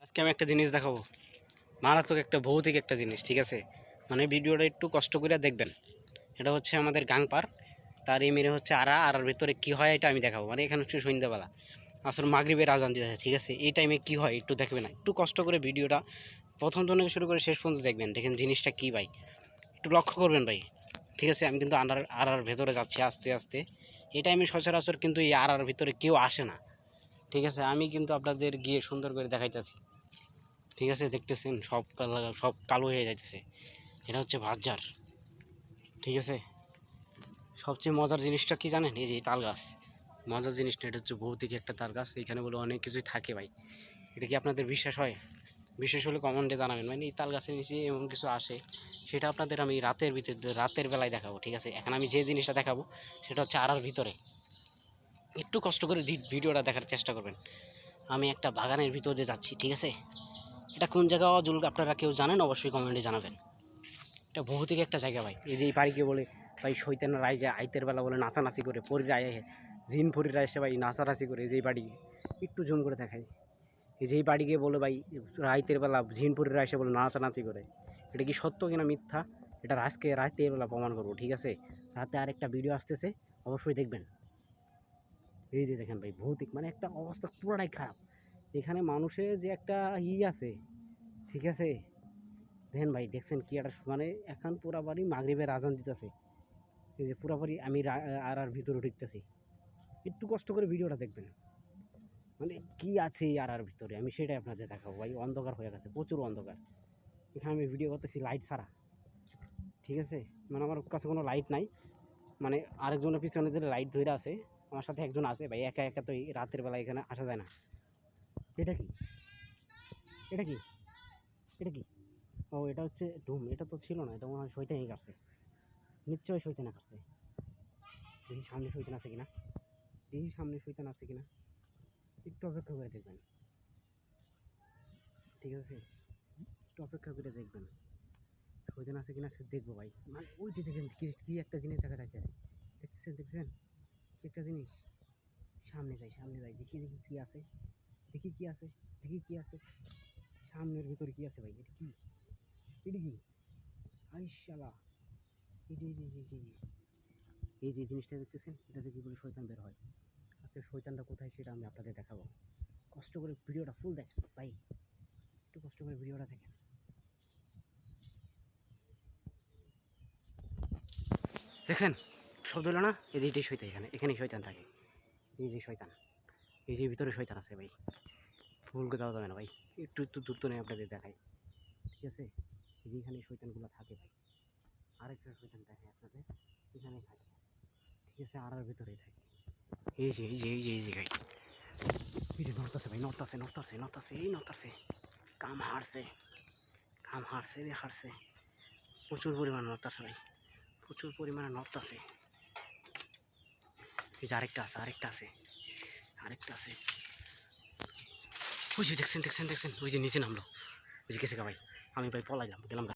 আজকে আমি একটা জিনিস দেখাবো, মারাত্মক একটা ভৌতিক একটা জিনিস। ঠিক আছে, মানে ভিডিওটা একটু কষ্ট করে দেখবেন। এটা হচ্ছে আমাদের গাংপার, তার এই মেরে হচ্ছে আর ভিতরে কি হয় এটা আমি দেখাবো। মানে এখানে হচ্ছে সন্ধ্যাবেলা আসলে মাগরিবের আজান দিতেছে। ঠিক আছে, এই টাইমে কি হয় একটু দেখবেন, একটু কষ্ট করে ভিডিওটা প্রথম থেকে শুরু করে শেষ পর্যন্ত দেখবেন। দেখেন জিনিসটা কি ভাই, একটু লক্ষ্য করবেন ভাই। ঠিক আছে, আমি কিন্তু আর ভেতরে যাচ্ছি আস্তে আস্তে। এই টাইমে সচরাচর কিন্তু এই আর ভিতরে কেউ আসে না। ঠিক আছে, আমি কিন্তু আপনাদের গিয়ে সুন্দর করে দেখাইতেছি। ঠিক আছে, দেখতেছেন সব কালো হয়ে যাইতেছে। এটা হচ্ছে ভাতঝাড়। ঠিক আছে, সবচেয়ে মজার জিনিসটা কি জানেন? এই যে তাল গাছ। মজার জিনিসটা এটা হচ্ছে ভৌতিক একটা তাল গাছ। এখানে বলে অনেক কিছুই থাকে ভাই। এটা কি আপনাদের বিশ্বাস হয়? বিশেষ হলে কমেন্টে জানাবেন। মানে এই তাল গাছের নিচে এমন কিছু আসে, সেটা আপনাদের আমি রাতের বেলায় দেখাবো। ঠিক আছে, এখন আমি যে জিনিসটা দেখাবো সেটা হচ্ছে আড়ার ভিতরে। একটু কষ্ট করে ভিডিওটা দেখার চেষ্টা করবেন। আমি একটা বাগানের ভিতর দিয়ে যাচ্ছি। ঠিক আছে, এটা কোন জায়গা আপনারা কেউ জানেন অবশ্যই কমেন্টে জানাবেন। এটা ভৌতিক একটা জায়গা ভাই। এই যে এই বাড়িকে বলে ভাই শৈতানের রায় যায় আইতের বেলা বলে নাচানাচি করে, পরীরা জিন পরীরা এসে ভাই নাচানাচি করে। এই যে এই বাড়ি একটু জুম করে দেখাই, এই যে এই বাড়িকে বলে ভাই রাইতের বেলা জিন পরীরা এসে বলে নাচানাচি করে। এটা কি সত্য কিনা মিথ্যা, এটা আজকে রাতের বেলা প্রমাণ করবো। ঠিক আছে, রাতে আরেকটা ভিডিও আসতেছে, অবশ্যই দেখবেন। এই যে দেখেন ভাই, ভৌতিক মানে একটা অবস্থা পুরোটাই খারাপ। এখানে মানুষের যে একটা আছে। ঠিক আছে, দেখেন ভাই, দেখছেন কি একটা মানে এখন পুরাবাড়ি মাগরিবের আজান দিতেছে। এই যে পুরাবাড়ি আমি আর ভিতরে ঢুকতেছি। একটু কষ্ট করে ভিডিওটা দেখবেন। মানে কি আছে এই আর ভিতরে আমি সেটাই আপনাদের দেখাবো ভাই। অন্ধকার হয়ে গেছে, প্রচুর অন্ধকার। এখানে আমি ভিডিও করতেছি লাইট ছাড়া। ঠিক আছে, মানে আমার কাছে কোনো লাইট নাই। মানে আরেকজনের পিছনে যে লাইট ধরে আছে, আমার সাথে একজন আছে ভাই। একা একা তো এই রাতের বেলা এখানে আসা যায় না। এটা কি, এটা কি, এটা কি? ও, এটা হচ্ছে ডুম। এটা তো ছিল না, এটা মনে হয় শয়তানি কাটছে। নিশ্চয়ই শয়তানি কাটছে। দেখি সামনে শয়তান আছে কিনা, দেখি সামনে শয়তান আছে কিনা। একটু অপেক্ষা করে দেখবেন। ঠিক আছে, একটু অপেক্ষা করে দেখবেন শয়তান আছে কিনা সে দেখবো ভাই। মানে ওই যে দেখেন কি একটা জিনিস দেখা যাচ্ছে। দেখছেন দেখছেন কি একটা জিনিস। সামনে যাই, দেখি দেখি কি আছে, দেখি কি আছে, দেখি কি আছে সামনের ভিতরে কি আছে ভাই। এটা কি, এটা কি? আইশালা, এই যে এই যে এই যে এই যে জিনিসটা দেখতেছেন, এটা থেকে বলে শয়তান বের হয়। আজকে শয়তানটা কোথায় সেটা আমি আপনাদের দেখাবো। কষ্ট করে ভিডিওটা ফুল দেখেন ভাই, একটু কষ্ট করে ভিডিওটা দেখেন। দেখছেন শব্দ হলো না? এই যে এটাই শয়তান, এখানেই শয়তান থাকে। এই যে শয়তান, এই যে ভিতরে শয়তান আছে ভাই। ভুল যাওয়া যাবে না ভাই, একটু একটু দূর তো নেই আপনাদের দেখাই। ঠিক আছে, এই যে এখানে শয়তানগুলো থাকে ভাই। আরেকটা শয়তান দেখায় আপনাদের, এখানে থাকে। ঠিক আছে, আর ভিতরেই থাকে। এই যে এই যে এই যে এই যে ভাই, এই যে নড়তাছে ভাই, নড়তাছে নড়তাছে নড়তাছে, এই নড়তাছে। কাম হারছে, কাম হারছে রে হারছে। প্রচুর পরিমাণে নড়তাছে ভাই, প্রচুর পরিমাণে নড়তাছে। এই যে আরেকটা আছে, আরেকটা আছে, আরেকটা আছে। ওই যে দেখছেন দেখছেন দেখছেন, ওই যে নিচে নামলো। ওই যে গেছে গা ভাই, আমি ভাই পলাইলাম, গেলাম।